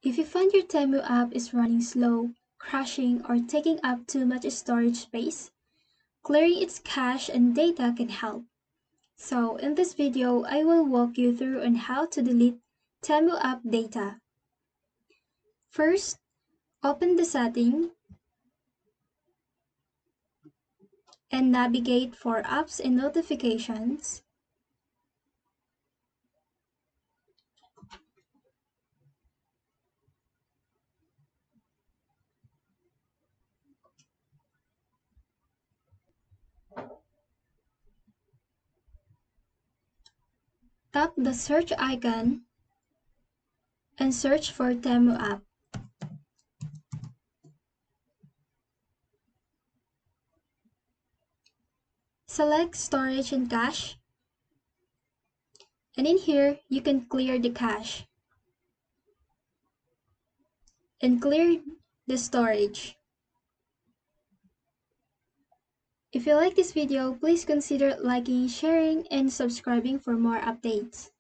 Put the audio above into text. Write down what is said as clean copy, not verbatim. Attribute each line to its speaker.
Speaker 1: If you find your Temu app is running slow, crashing, or taking up too much storage space, clearing its cache and data can help. So in this video, I will walk you through on how to delete Temu app data. First, open the setting and navigate for apps and notifications. Tap the search icon and search for Temu app. Select storage and cache. And in here, you can clear the cache and clear the storage. If you like this video, please consider liking, sharing, and subscribing for more updates.